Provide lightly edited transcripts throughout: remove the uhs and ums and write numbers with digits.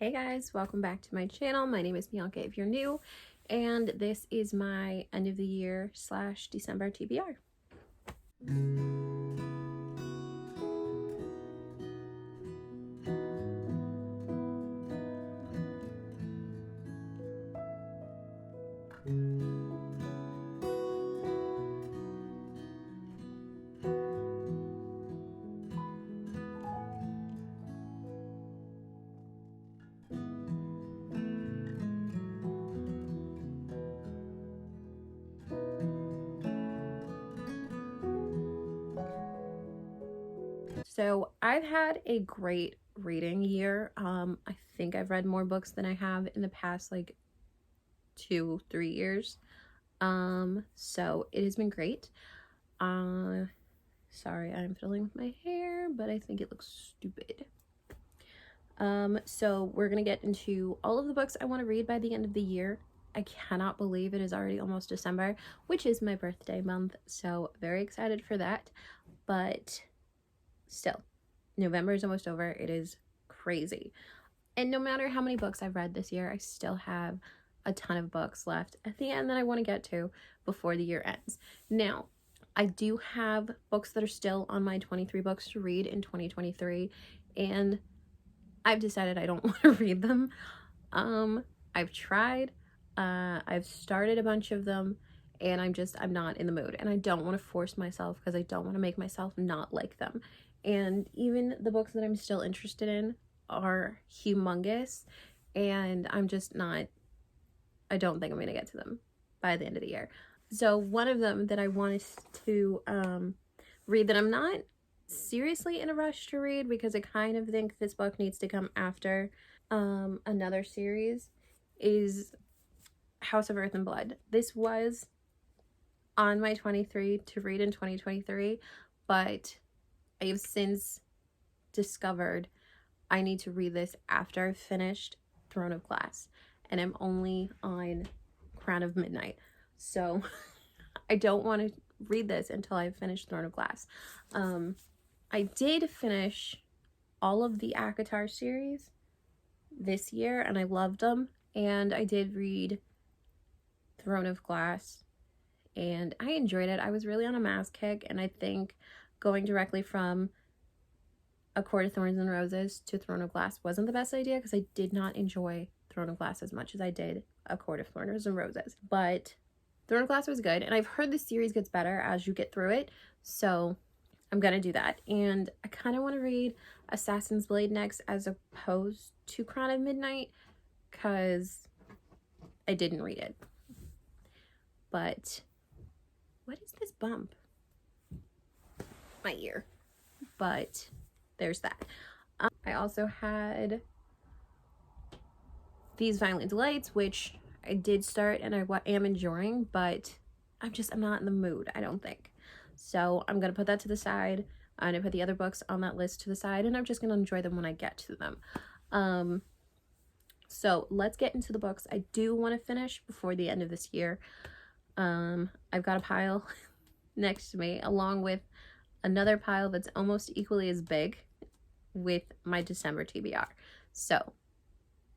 Hey guys, welcome back to my channel. My name is Bianca if you're new, and this is my end of the year / December TBR. So I've had a great reading year. I think I've read more books than I have in the past like 2-3 years. So it has been great. Sorry, I'm fiddling with my hair, but I think it looks stupid. So we're gonna get into all of the books I want to read by the end of the year. I cannot believe it is already almost December, which is my birthday month, so very excited for that. But still, November is almost over. It is crazy. And no matter how many books I've read this year, I still have a ton of books left at the end that I want to get to before the year ends. Now, I do have books that are still on my 23 books to read in 2023, and I've decided I don't want to read them. I've tried. I've started a bunch of them, and I'm not in the mood, and I don't want to force myself because I don't want to make myself not like them. And even the books that I'm still interested in are humongous, and I don't think I'm going to get to them by the end of the year. So one of them that I wanted to read that I'm not seriously in a rush to read because I kind of think this book needs to come after another series is House of Earth and Blood. This was on my 23 to read in 2023, but I have since discovered I need to read this after I've finished Throne of Glass, and I'm only on Crown of Midnight, so I don't want to read this until I've finished Throne of Glass. I did finish all of the ACOTAR series this year, and I loved them, and I did read Throne of Glass, and I enjoyed it. I was really on a math kick, and I think going directly from A Court of Thorns and Roses to Throne of Glass wasn't the best idea because I did not enjoy Throne of Glass as much as I did A Court of Thorns and Roses. But Throne of Glass was good, and I've heard the series gets better as you get through it, so I'm gonna do that. And I kind of want to read Assassin's Blade next as opposed to Crown of Midnight because I didn't read it. But what is this bump? My ear. But there's that. I also had These Violent Delights, which I did start and I am enjoying, but I'm not in the mood, I don't think. So I'm going to put that to the side. I'm going to put the other books on that list to the side, and I'm just going to enjoy them when I get to them. So let's get into the books I do want to finish before the end of this year. I've got a pile next to me, along with another pile that's almost equally as big with my December TBR. So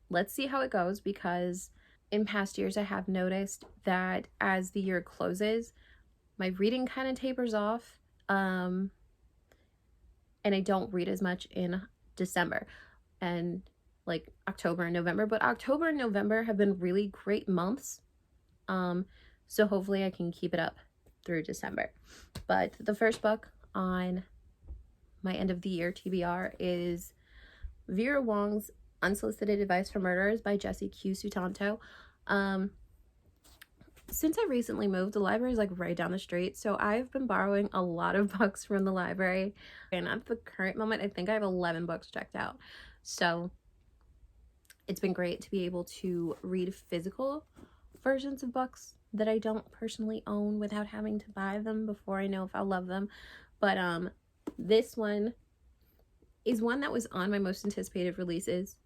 let's see how it goes, because in past years I have noticed that as the year closes, my reading kind of tapers off, and I don't read as much in December and like October and November, but October and November have been really great months, so hopefully I can keep it up through December. But the first book on my end of the year TBR is Vera Wong's Unsolicited Advice for Murderers by Jessie Q. Sutanto. Since I recently moved, the library is like right down the street, so I've been borrowing a lot of books from the library, and at the current moment I think I have 11 books checked out. So it's been great to be able to read physical versions of books that I don't personally own without having to buy them before I know if I'll love them. But this one is one that was on my most anticipated releases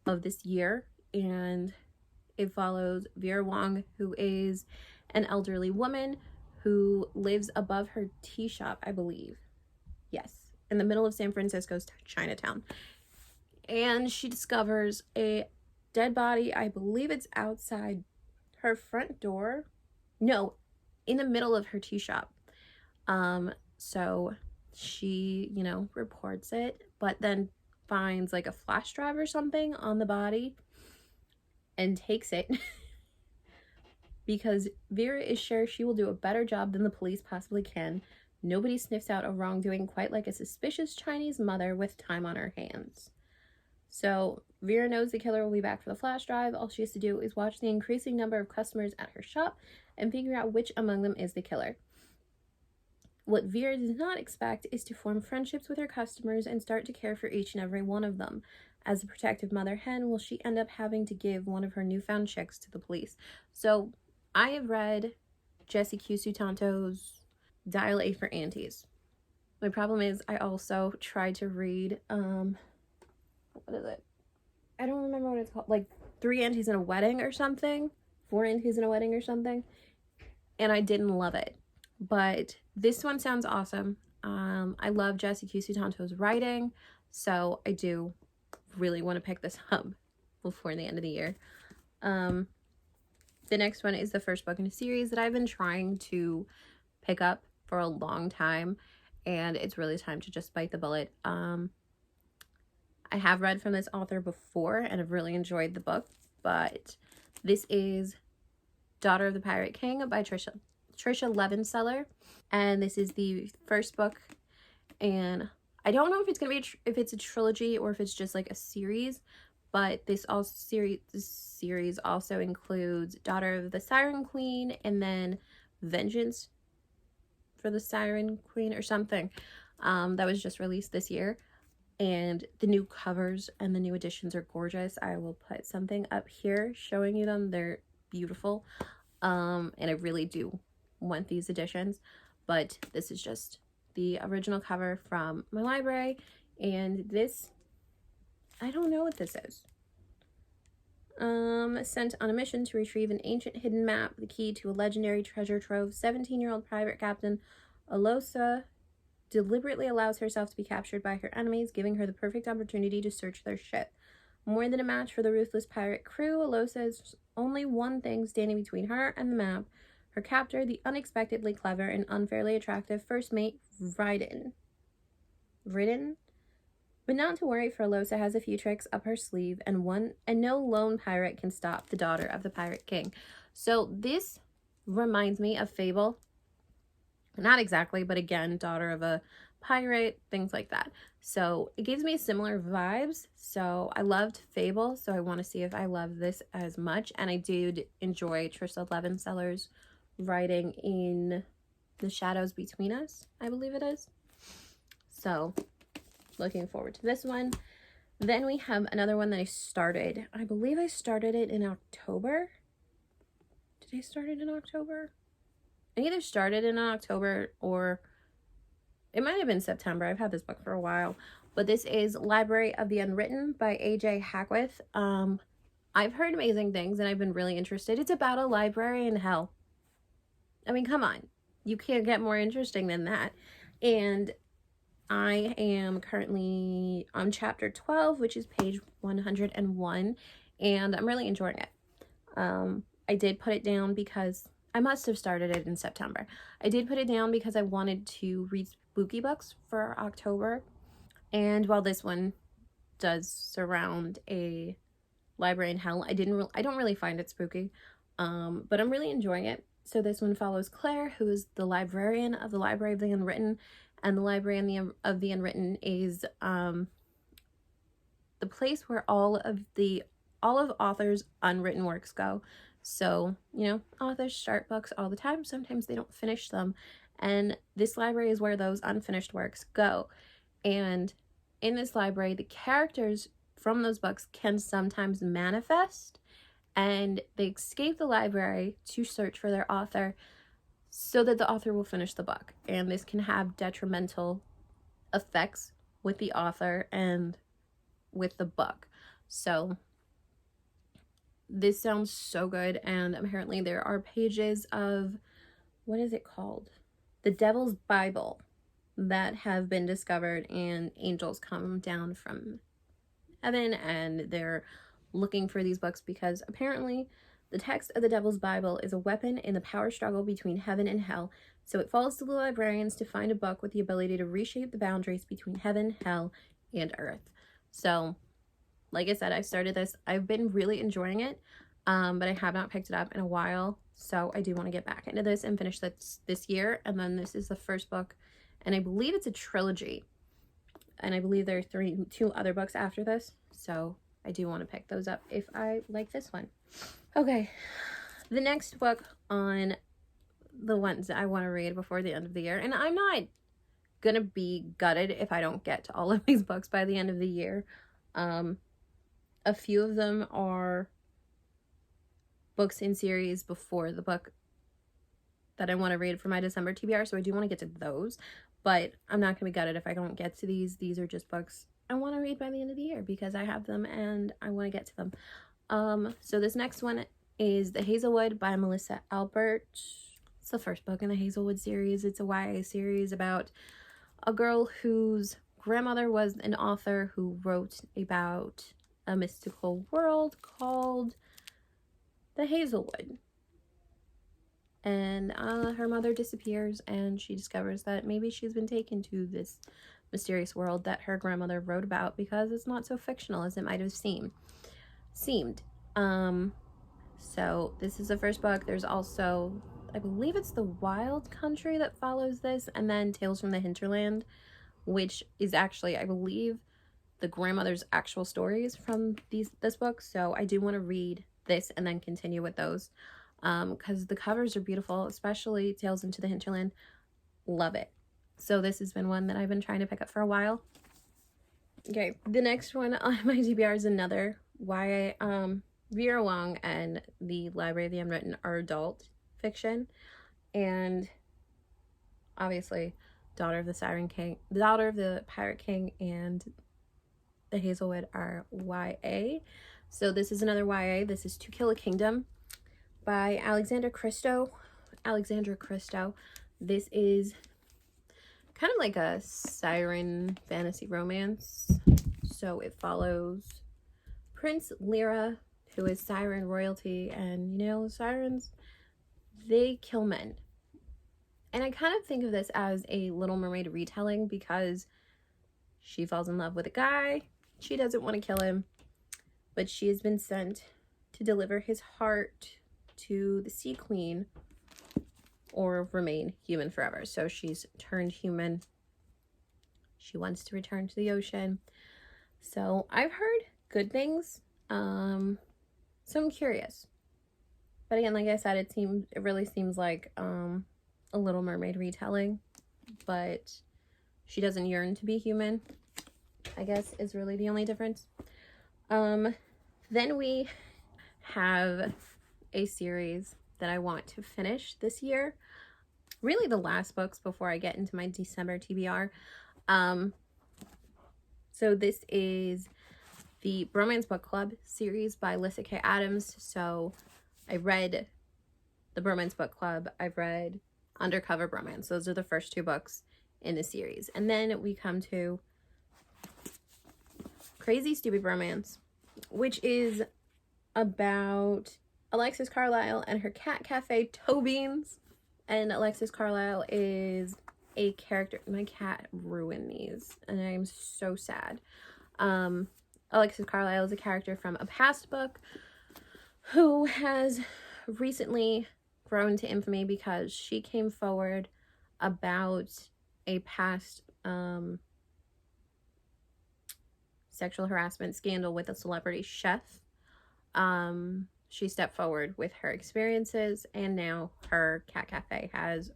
of this year, and it follows Vera Wong, who is an elderly woman who lives above her tea shop, I believe. Yes, in the middle of San Francisco's Chinatown. and she discovers a dead body. I believe it's outside her front door. No, in the middle of her tea shop. So she, reports it, but then finds like a flash drive or something on the body and takes it because Vera is sure she will do a better job than the police possibly can. Nobody sniffs out a wrongdoing quite like a suspicious Chinese mother with time on her hands. So Vera knows the killer will be back for the flash drive. All she has to do is watch the increasing number of customers at her shop and figure out which among them is the killer. What Vera does not expect is to form friendships with her customers and start to care for each and every one of them. As a protective mother hen, will she end up having to give one of her newfound chicks to the police? So I have read Jessie Q. Sutanto's Dial A for Aunties. My problem is I also tried to read, what is it? I don't remember what it's called. Like 3 Aunties in a Wedding or something. 4 Aunties in a Wedding or something. And I didn't love it. But this one sounds awesome. I love Jessie Q. Sutanto's writing. So I do really want to pick this up before the end of the year. The next one is the first book in a series that I've been trying to pick up for a long time. And it's really time to just bite the bullet. I have read from this author before and have really enjoyed the book. But this is Daughter of the Pirate King by Trisha Levenseller, and this is the first book, and I don't know if it's gonna be if it's a trilogy or if it's just like a series, but this series also includes Daughter of the Siren Queen and then Vengeance for the Siren Queen or something that was just released this year. And the new covers and the new editions are gorgeous. I will put something up here showing you them. They're beautiful. And I really do want these editions, but this is just the original cover from my library. And this, I don't know what this is. Sent on a mission to retrieve an ancient hidden map, the key to a legendary treasure trove, 17-year-old private captain Alosa deliberately allows herself to be captured by her enemies, giving her the perfect opportunity to search their ship. More than a match for the ruthless pirate crew, Alosa has only one thing standing between her and the map: her captor, the unexpectedly clever and unfairly attractive first mate, Ryden. But not to worry, for Alosa has a few tricks up her sleeve, and no lone pirate can stop the daughter of the Pirate King. So this reminds me of Fable. Not exactly, but again, daughter of a pirate, things like that. So it gives me similar vibes. So I loved Fable, so I want to see if I love this as much. And I did enjoy Trisha Levenseller's writing in The Shadows Between Us, I believe it is. So looking forward to this one. Then we have another one that I started. I believe I started it in October. Did I start it in October? I either started in October or it might have been September. I've had this book for a while. But this is Library of the Unwritten by A.J. Hackworth. I've heard amazing things and I've been really interested. It's about a library in hell. I mean, come on. You can't get more interesting than that. And I am currently on chapter 12, which is page 101, and I'm really enjoying it. I did put it down because I must have started it in September. I did put it down because I wanted to read spooky books for October, and while this one does surround a library in hell, I don't really find it spooky, but I'm really enjoying it. So this one follows Claire, who is the librarian of the Library of the Unwritten, and the Library of the Unwritten is the place where all of authors' unwritten works go. So, authors start books all the time. Sometimes they don't finish them. And this library is where those unfinished works go. And in this library, the characters from those books can sometimes manifest, and they escape the library to search for their author so that the author will finish the book. And this can have detrimental effects with the author and with the book. So this sounds so good, and apparently there are pages of, what is it called? The Devil's Bible that have been discovered, and angels come down from heaven, and they're looking for these books because apparently the text of the Devil's Bible is a weapon in the power struggle between heaven and hell. So it falls to the librarians to find a book with the ability to reshape the boundaries between heaven, hell, and earth. So, like I said, I started this. I've been really enjoying it, but I have not picked it up in a while. So I do want to get back into this and finish this year. And then this is the first book, and I believe it's a trilogy. And I believe there are two other books after this. So I do want to pick those up if I like this one. Okay, the next book on the ones that I want to read before the end of the year, and I'm not gonna be gutted if I don't get to all of these books by the end of the year. A few of them are books in series before the book that I want to read for my December TBR, so I do want to get to those, but I'm not gonna be gutted if I don't get to these. These are just books I want to read by the end of the year because I have them and I want to get to them. So this next one is The Hazelwood by Melissa Albert. It's the first book in the Hazelwood series. It's a YA series about a girl whose grandmother was an author who wrote about a mystical world called the Hazelwood. And her mother disappears, and she discovers that maybe she's been taken to this mysterious world that her grandmother wrote about because it's not so fictional as it might have seemed. So this is the first book. There's also, I believe it's The Wild Country that follows this, and then Tales from the Hinterland, which is actually, I believe, the grandmother's actual stories from this book. So I do want to read this and then continue with those, because the covers are beautiful, especially Tales into the Hinterland. Love it. So this has been one that I've been trying to pick up for a while. Okay, the next one on my TBR is another YA. Vera Wong and the Library of the Unwritten are adult fiction, and obviously Daughter of the Pirate King, and The Hazelwood are YA. So this is another YA. This is To Kill a Kingdom by Alexandra Christo. This is kind of like a siren fantasy romance. So it follows Prince Lyra, who is siren royalty, and you know, sirens, they kill men. And I kind of think of this as a Little Mermaid retelling because she falls in love with a guy. She doesn't want to kill him, but she has been sent to deliver his heart to the Sea Queen or remain human forever. So she's turned human. She wants to return to the ocean. So I've heard good things. So I'm curious. But again, like I said, it really seems like a Little Mermaid retelling, but she doesn't yearn to be human, I guess, is really the only difference. Then we have a series that I want to finish this year. Really the last books before I get into my December TBR. So this is the Bromance Book Club series by Lyssa K. Adams. So I read the Bromance Book Club. I've read Undercover Bromance. Those are the first two books in the series. And then we come to Crazy Stupid Bromance, which is about Alexis Carlyle and her cat cafe, Tobeans. And Alexis Carlyle is a character. My cat ruined these, and I'm so sad. Alexis Carlyle is a character from a past book who has recently grown to infamy because she came forward about a past sexual harassment scandal with a celebrity chef. She stepped forward with her experiences, and now her cat cafe has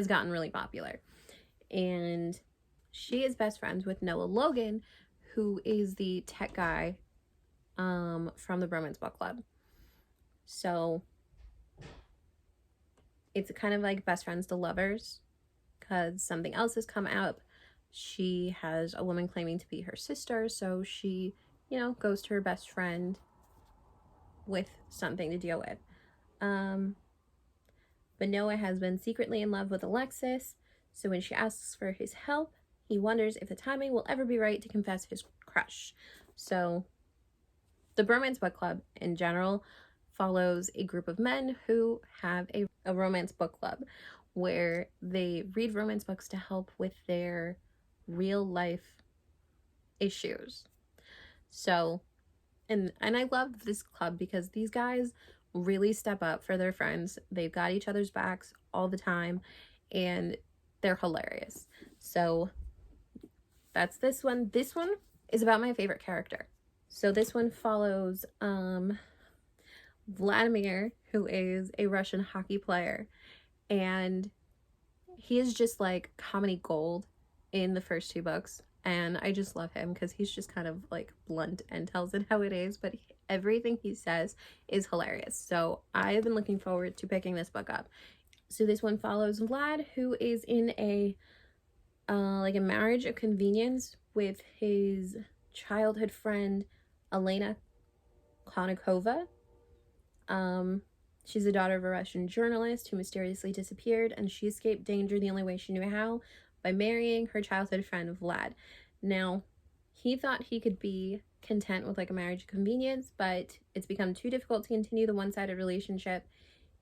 gotten really popular. And she is best friends with Noah Logan, who is the tech guy from the Bromance Book Club. So it's kind of like best friends to lovers, because something else has come out. She has a woman claiming to be her sister, so she, goes to her best friend with something to deal with. But Noah has been secretly in love with Alexis, so when she asks for his help, he wonders if the timing will ever be right to confess his crush. So the Bromance Book Club in general follows a group of men who have a romance book club where they read romance books to help with their real life issues. So, and I love this club because these guys really step up for their friends. They've got each other's backs all the time, and they're hilarious. So that's this one. This one is about my favorite character. So this one follows Vladimir, who is a Russian hockey player, and he is just like comedy gold in the first two books. And I just love him because he's just kind of like blunt and tells it how it is, but everything he says is hilarious. So I have been looking forward to picking this book up. So this one follows Vlad, who is in a like a marriage of convenience with his childhood friend Elena Konikova. She's the daughter of a Russian journalist who mysteriously disappeared, and she escaped danger the only way she knew how, by marrying her childhood friend Vlad. Now, he thought he could be content with like a marriage of convenience, but it's become too difficult to continue the one-sided relationship.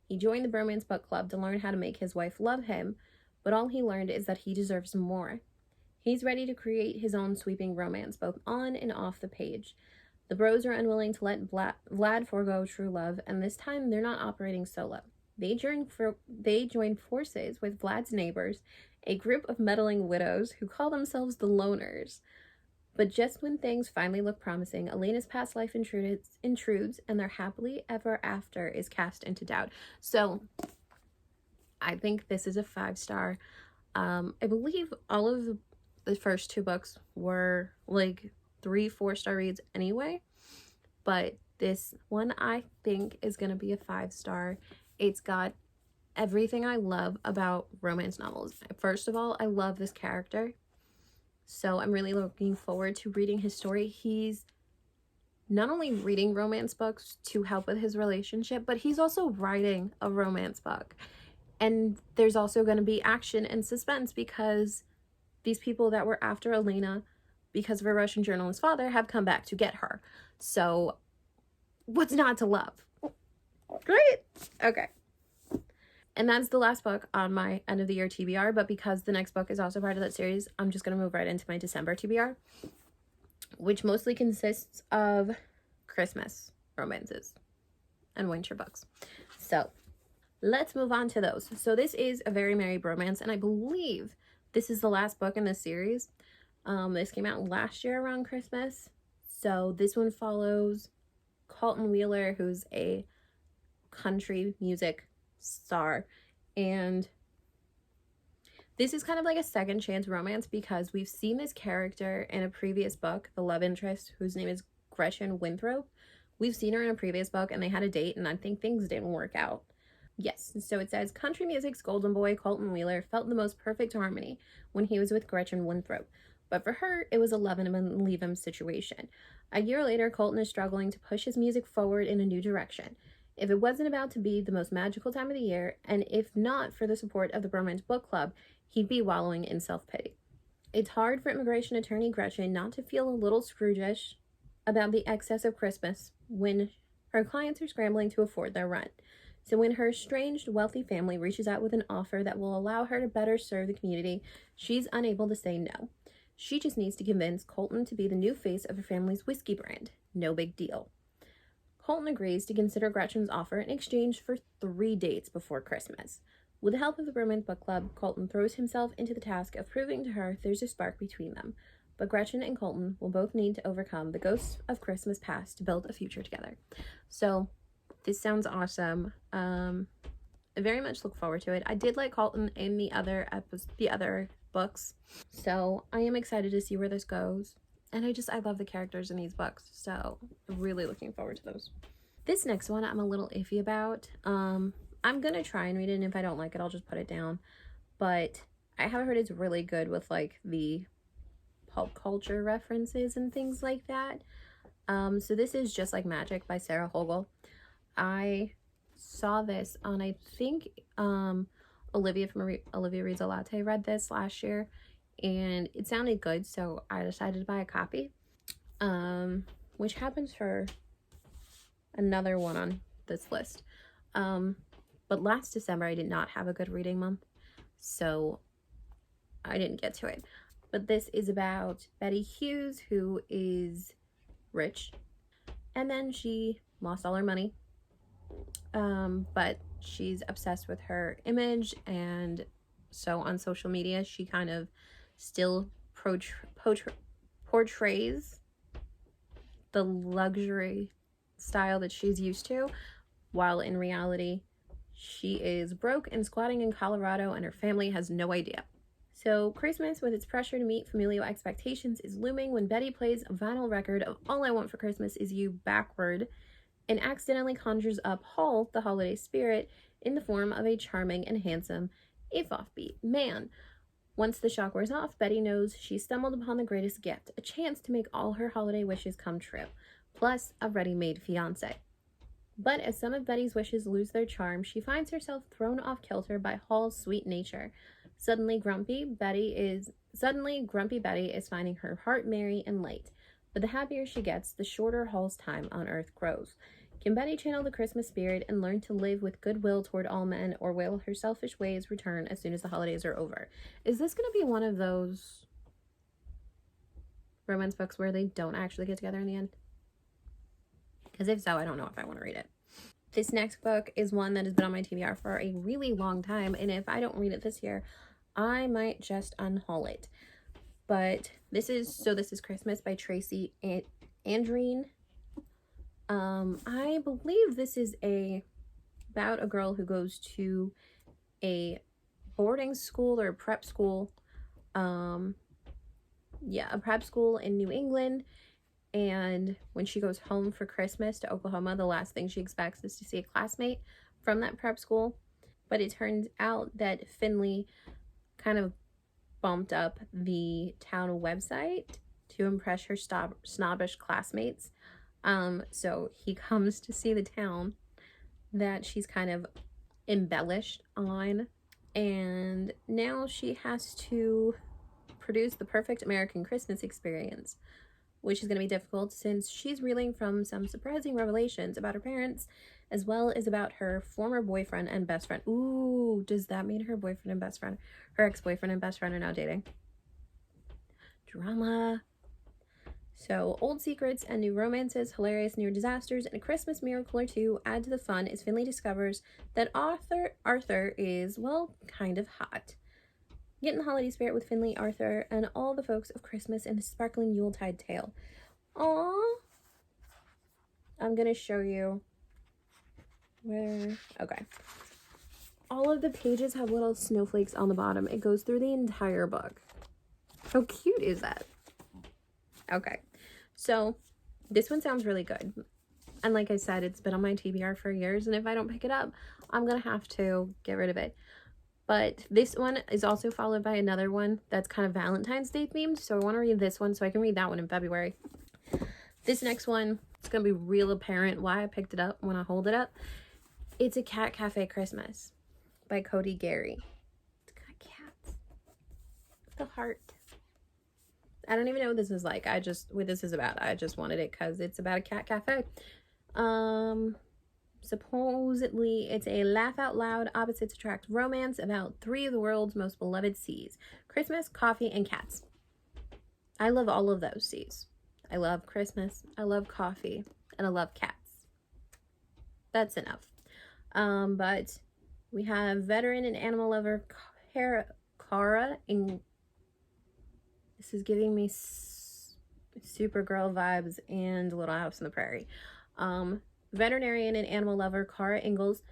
He joined the Bromance Book Club to learn how to make his wife love him, but all he learned is that he deserves more. He's ready to create his own sweeping romance, both on and off the page. The bros are unwilling to let Vlad forego true love, and this time they're not operating solo. They join forces with Vlad's neighbors, a group of meddling widows who call themselves the Loners. But just when things finally look promising, Elena's past life intrudes, and their happily ever after is cast into doubt. So I think this is a 5-star. I believe all of the first two books were like 3-4-star reads anyway, but this one I think is going to be a 5-star. It's got everything I love about romance novels. First of all, I love this character, so I'm really looking forward to reading his story. He's not only reading romance books to help with his relationship, but he's also writing a romance book. And there's also going to be action and suspense because these people that were after Elena because of a Russian journalist's father have come back to get her. So what's not to love? Great. Okay. And that's the last book on my end of the year TBR, but because the next book is also part of that series, I'm just going to move right into my December TBR, which mostly consists of Christmas romances and winter books. So let's move on to those. So this is A Very Merry Bromance, and I believe this is the last book in this series. This came out last year around Christmas. So this one follows Colton Wheeler, who's a country music star. And this is kind of like a second chance romance because we've seen this character in a previous book, the love interest, whose name is Gretchen Winthrop. We've seen her in a previous book and they had a date, and I think things didn't work out. Yes, so it says, country music's golden boy, Colton Wheeler, felt the most perfect harmony when he was with Gretchen Winthrop. But for her, it was a love him and leave him situation. A year later, Colton is struggling to push his music forward in a new direction. If it wasn't about to be the most magical time of the year, and if not for the support of the Bromance Book Club, he'd be wallowing in self-pity. It's hard for immigration attorney Gretchen not to feel a little Scrooge-ish about the excess of Christmas when her clients are scrambling to afford their rent. So when her estranged, wealthy family reaches out with an offer that will allow her to better serve the community, she's unable to say no. She just needs to convince Colton to be the new face of her family's whiskey brand. No big deal. Colton agrees to consider Gretchen's offer in exchange for 3 dates before Christmas. With the help of the Bromance Book Club, Colton throws himself into the task of proving to her there's a spark between them. But Gretchen and Colton will both need to overcome the ghosts of Christmas past to build a future together. So this sounds awesome. I very much look forward to it. I did like Colton in the other books, so I am excited to see where this goes. And I love the characters in these books, so really looking forward to those. This next one I'm a little iffy about. I'm gonna try and read it, and if I don't like it, I'll just put it down. But I have heard it's really good with like the pop culture references and things like that. So this is Just Like Magic by Sarah Hogel. I saw this on, I think, Olivia from Olivia Reads a Latte read this last year, and it sounded good, so I decided to buy a copy. which happens for another one on this list. But last December I did not have a good reading month, so I didn't get to it. But this is about Betty Hughes, who is rich, and then she lost all her money. But she's obsessed with her image, and so on social media she kind of still portrays the luxury style that she's used to, while in reality she is broke and squatting in Colorado, and her family has no idea. So Christmas, with its pressure to meet familial expectations, is looming when Betty plays a vinyl record of All I Want for Christmas Is You backward and accidentally conjures up Hall, the holiday spirit, in the form of a charming and handsome, if offbeat, man. Once the shock wears off, Betty knows she stumbled upon the greatest gift, a chance to make all her holiday wishes come true, plus a ready-made fiancé. But as some of Betty's wishes lose their charm, she finds herself thrown off kilter by Hall's sweet nature. Suddenly, Grumpy Betty is finding her heart merry and light. But the happier she gets, the shorter Hall's time on Earth grows. Can Betty channel the Christmas spirit and learn to live with goodwill toward all men, or will her selfish ways return as soon as the holidays are over? Is this going to be one of those romance books where they don't actually get together in the end? Because if so, I don't know if I want to read it. This next book is one that has been on my TBR for a really long time, and if I don't read it this year, I might just unhaul it. But this is Christmas by Tracy Andreen. I believe this is about a girl who goes to a boarding school or a prep school. A prep school in New England. And when she goes home for Christmas to Oklahoma, the last thing she expects is to see a classmate from that prep school. But it turns out that Finley kind of bumped up the town website to impress her snobbish classmates. So he comes to see the town that she's kind of embellished on. And now she has to produce the perfect American Christmas experience, which is going to be difficult since she's reeling from some surprising revelations about her parents, as well as about her former boyfriend and best friend. Ooh, does that mean her boyfriend and best friend, her ex-boyfriend and best friend are now dating? Drama. So, old secrets and new romances, hilarious near disasters, and a Christmas miracle or two add to the fun as Finley discovers that Arthur is, well, kind of hot. Get in the holiday spirit with Finley, Arthur, and all the folks of Christmas in a sparkling Yuletide tale. Aww. I'm going to show you where... Okay. All of the pages have little snowflakes on the bottom. It goes through the entire book. How cute is that? Okay. So, this one sounds really good. And like I said, it's been on my TBR for years, and if I don't pick it up, I'm going to have to get rid of it. But this one is also followed by another one that's kind of Valentine's Day themed. So I want to read this one so I can read that one in February. This next one, it's going to be real apparent why I picked it up when I hold it up. It's A Cat Cafe Christmas by Cody Gary. It's got cats. The heart. I don't even know what this is like. What this is about. I just wanted it because it's about a cat cafe. Supposedly, it's a laugh-out-loud, opposites-attract romance about three of the world's most beloved C's. Christmas, coffee, and cats. I love all of those C's. I love Christmas, I love coffee, and I love cats. That's enough. But we have veteran and animal lover Cara. This is giving me Supergirl vibes and Little House on the Prairie. Veterinarian and animal lover Cara Ingalls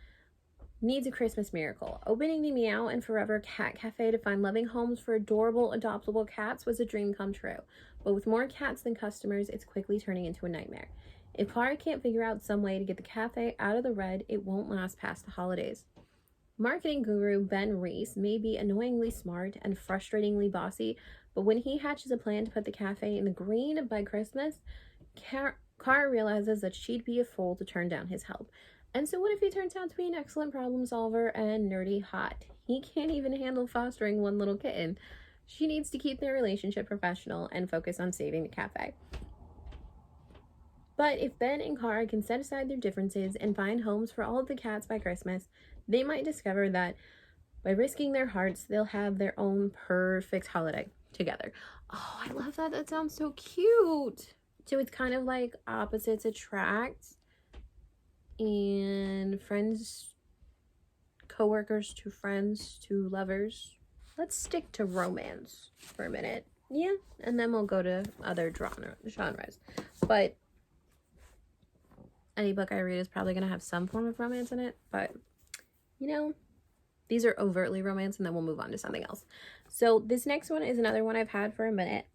needs a Christmas miracle. Opening the Meow and Forever Cat Cafe to find loving homes for adorable, adoptable cats was a dream come true. But with more cats than customers, it's quickly turning into a nightmare. If Cara can't figure out some way to get the cafe out of the red, it won't last past the holidays. Marketing guru Ben Reese may be annoyingly smart and frustratingly bossy, but when he hatches a plan to put the cafe in the green by Christmas, Cara realizes that she'd be a fool to turn down his help. And so what if he turns out to be an excellent problem solver and nerdy hot? He can't even handle fostering one little kitten. She needs to keep their relationship professional and focus on saving the cafe. But if Ben and Kara can set aside their differences and find homes for all of the cats by Christmas, they might discover that by risking their hearts, they'll have their own perfect holiday together. Oh, I love that. That sounds so cute. So it's kind of like opposites attract and friends, co-workers to friends to lovers. Let's stick to romance for a minute. Yeah, and then we'll go to other genres. But any book I read is probably going to have some form of romance in it. But, you know, these are overtly romance, and then we'll move on to something else. So this next one is another one I've had for a minute.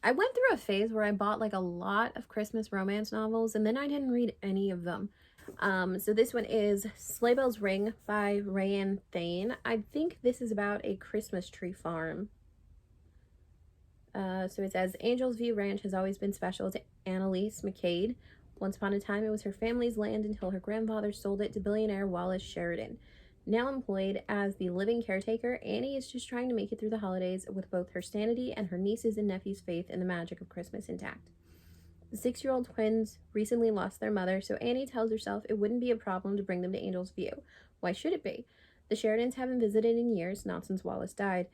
I went through a phase where I bought like a lot of Christmas romance novels, and then I didn't read any of them. So this one is Sleigh Bells Ring by Rayanne Thane. I think this is about a Christmas tree farm. So it says, Angel's View Ranch has always been special to Annalise McCade. Once upon a time, it was her family's land until her grandfather sold it to billionaire Wallace Sheridan. Now employed as the living caretaker, Annie is just trying to make it through the holidays with both her sanity and her nieces and nephews' faith in the magic of Christmas intact. The 6-year-old twins recently lost their mother, so Annie tells herself it wouldn't be a problem to bring them to Angel's View. Why should it be? The Sheridans haven't visited in years, not since Wallace died.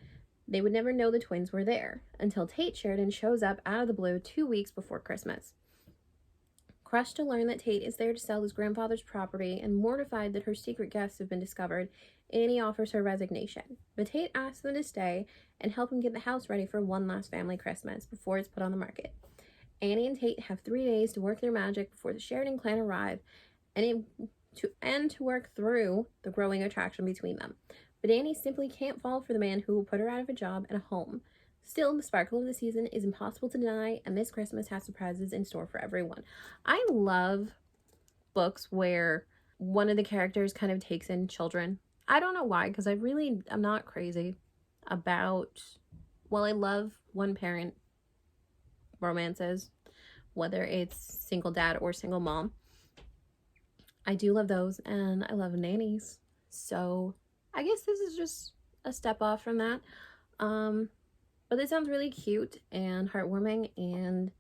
They would never know the twins were there, until Tate Sheridan shows up out of the blue 2 weeks before Christmas. Crushed to learn that Tate is there to sell his grandfather's property and mortified that her secret guests have been discovered, Annie offers her resignation. But Tate asks them to stay and help him get the house ready for one last family Christmas before it's put on the market. Annie and Tate have 3 days to work their magic before the Sheridan clan arrive and to work through the growing attraction between them. But Annie simply can't fall for the man who will put her out of a job and a home. Still, the sparkle of the season is impossible to deny, and this Christmas has surprises in store for everyone. I love books where one of the characters kind of takes in children. I don't know why, because I'm not crazy about, well, I love one-parent romances, whether it's single dad or single mom. I do love those, and I love nannies. So I guess this is just a step off from that. But this sounds really cute and heartwarming, and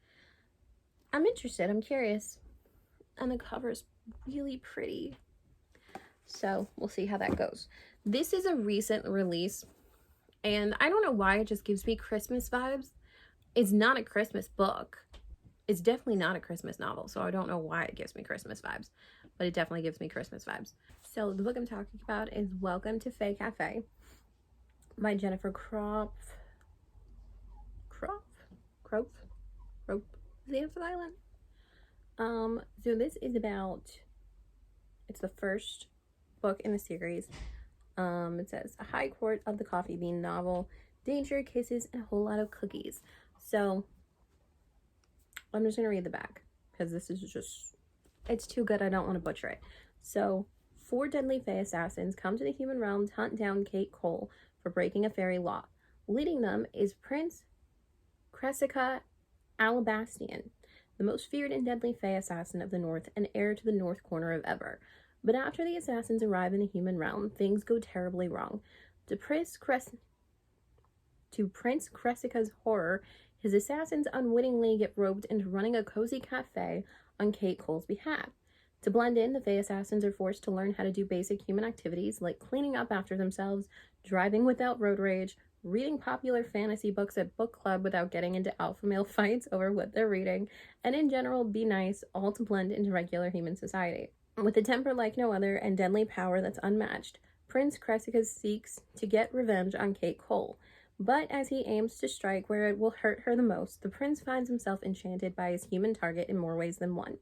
I'm interested. I'm curious. And the cover's really pretty. So we'll see how that goes. This is a recent release, and I don't know why it just gives me Christmas vibes. It's not a Christmas book. It's definitely not a Christmas novel, so I don't know why it gives me Christmas vibes, but it definitely gives me Christmas vibes. So the book I'm talking about is Welcome to Fae Cafe by Jennifer Crope. Is the answer island? So this is about, it's the first book in the series. It says a high court of the coffee bean novel, danger, kisses, and a whole lot of cookies. So I'm just gonna read the back because this is just, it's too good. I don't want to butcher it. So 4 deadly fae assassins come to the human realm to hunt down Kate Cole for breaking a fairy law. Leading them is Prince Cressica Alabastian, the most feared and deadly fae assassin of the North and heir to the North Corner of Ever. But after the assassins arrive in the human realm, things go terribly wrong. To Prince Cressica's horror, his assassins unwittingly get roped into running a cozy cafe on Kate Cole's behalf. To blend in, the fae assassins are forced to learn how to do basic human activities like cleaning up after themselves, driving without road rage, reading popular fantasy books at book club without getting into alpha male fights over what they're reading, and in general be nice, all to blend into regular human society. With a temper like no other and deadly power that's unmatched, Prince Cressica seeks to get revenge on Kate Cole. But as he aims to strike where it will hurt her the most, the prince finds himself enchanted by his human target in more ways than one.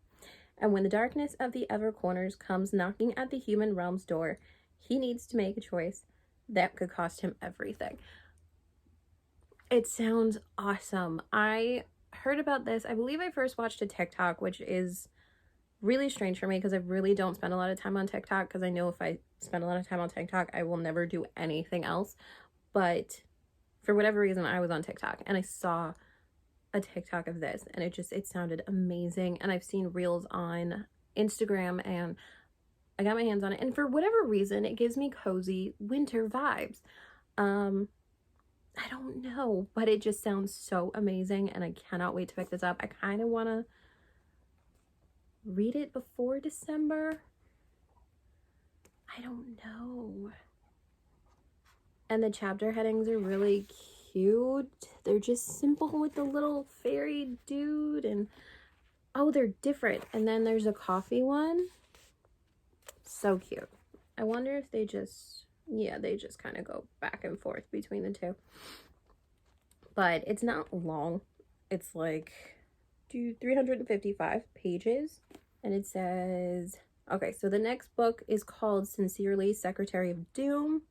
And when the darkness of the Ever Corners comes knocking at the human realm's door, he needs to make a choice that could cost him everything. It sounds awesome. I heard about this. I believe I first watched a TikTok, which is really strange for me because I really don't spend a lot of time on TikTok, because I know if I spend a lot of time on TikTok, I will never do anything else. But for whatever reason, I was on TikTok and I saw a TikTok of this, and it sounded amazing. And I've seen reels on Instagram, and I got my hands on it, and for whatever reason, it gives me cozy winter vibes. I don't know, but it just sounds so amazing, and I cannot wait to pick this up. I kind of want to read it before December. I don't know. And the chapter headings are really cute. They're just simple with the little fairy dude, and oh, they're different. And then there's a coffee one. So cute. I wonder if they just, yeah, they just kind of go back and forth between the two. But it's not long. It's like 355 pages. And it says, okay, so the next book is called Sincerely, Secretary of Doom,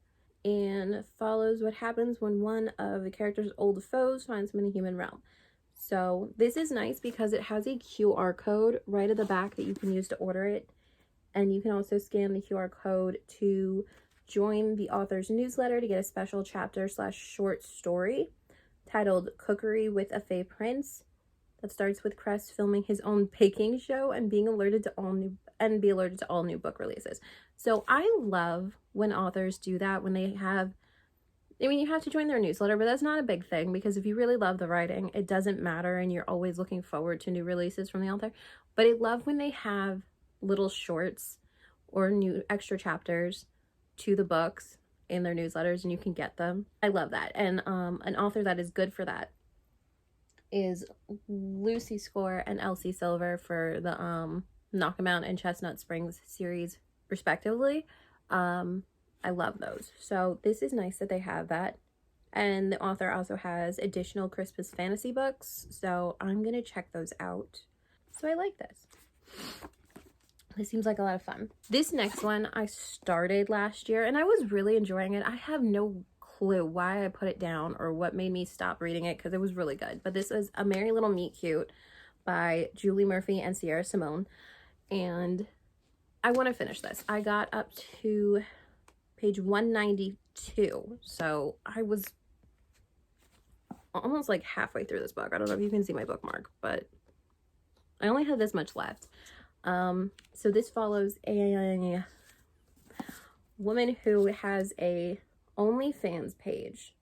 and follows what happens when one of the character's old foes finds him in the human realm. So this is nice because it has a QR code right at the back that you can use to order it. And you can also scan the QR code to join the author's newsletter to get a special chapter / short story titled Cookery with a Fey Prince that starts with Crest filming his own baking show and being alerted to all new book releases. So I love when authors do that, when they have, I mean, you have to join their newsletter, but that's not a big thing because if you really love the writing, it doesn't matter and you're always looking forward to new releases from the author. But I love when they have little shorts or new extra chapters to the books in their newsletters and you can get them. I love that. And an author that is good for that is Lucy Score and Elsie Silver for the Knockabout and Chestnut Springs series respectively. I love those. So this is nice that they have that. And the author also has additional Christmas fantasy books. So I'm going to check those out. So I like this. This seems like a lot of fun. This next one I started last year and I was really enjoying it. I have no clue why I put it down or what made me stop reading it because it was really good. But this is A Merry Little Meet Cute by Julie Murphy and Sierra Simone. And I want to finish this. I got up to page 192. So I was almost like halfway through this book. I don't know if you can see my bookmark, but I only have this much left. So this follows a woman who has a OnlyFans page,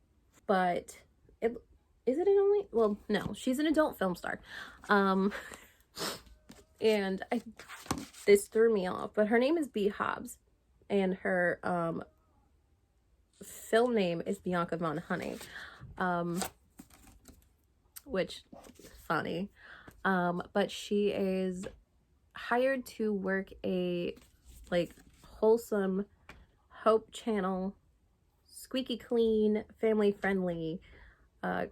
but is it an only? Well, no, she's an adult film star. And this threw me off, but her name is Bea Hobbs, and her film name is Bianca Von Honey, which funny. But she is hired to work a like wholesome Hope Channel squeaky clean family friendly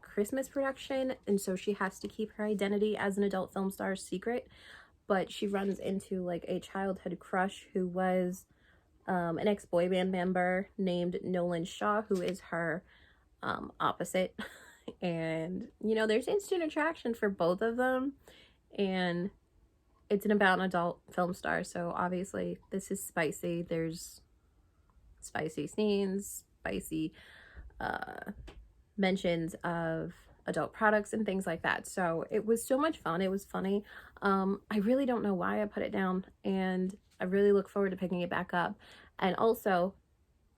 Christmas production, and so she has to keep her identity as an adult film star secret. But she runs into like a childhood crush who was an ex-boy band member named Nolan Shaw, who is her opposite. And you know, there's instant attraction for both of them, and it's about an adult film star, so obviously this is spicy. There's spicy scenes, spicy mentions of adult products and things like that. So it was so much fun. It was funny. I really don't know why I put it down, and I really look forward to picking it back up. And also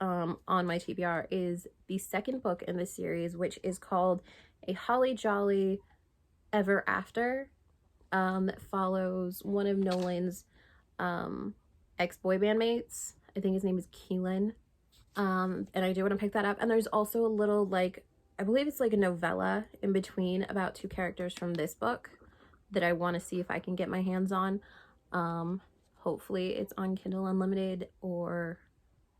on my TBR is the second book in this series, which is called A Holly Jolly Ever After, that follows one of Nolan's ex-boy bandmates. I think his name is Keelan. And I do want to pick that up. And there's also a little, like, I believe it's like a novella in between about two characters from this book that I want to see if I can get my hands on. Hopefully it's on Kindle Unlimited or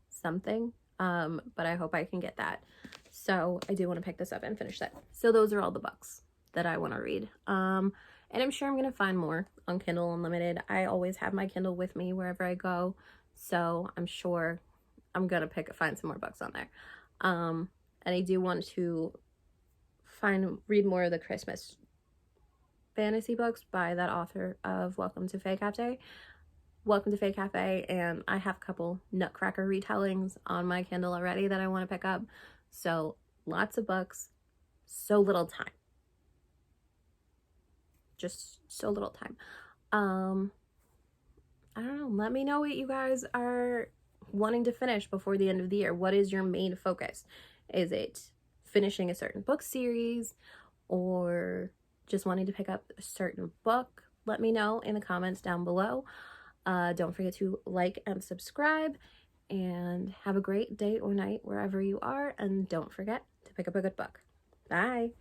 something. But I hope I can get that. So I do want to pick this up and finish that. So those are all the books that I want to read. And I'm sure I'm going to find more on Kindle Unlimited. I always have my Kindle with me wherever I go. So I'm sure I'm going to find some more books on there. And I do want to read more of the Christmas fantasy books by that author of Welcome to Fae Cafe. And I have a couple Nutcracker retellings on my Kindle already that I want to pick up. So lots of books, so little time. Just so little time. I don't know. Let me know what you guys are wanting to finish before the end of the year. What is your main focus? Is it finishing a certain book series, or just wanting to pick up a certain book? let me know in the comments down below. Don't forget to like and subscribe, and have a great day or night wherever you are, and don't forget to pick up a good book. Bye!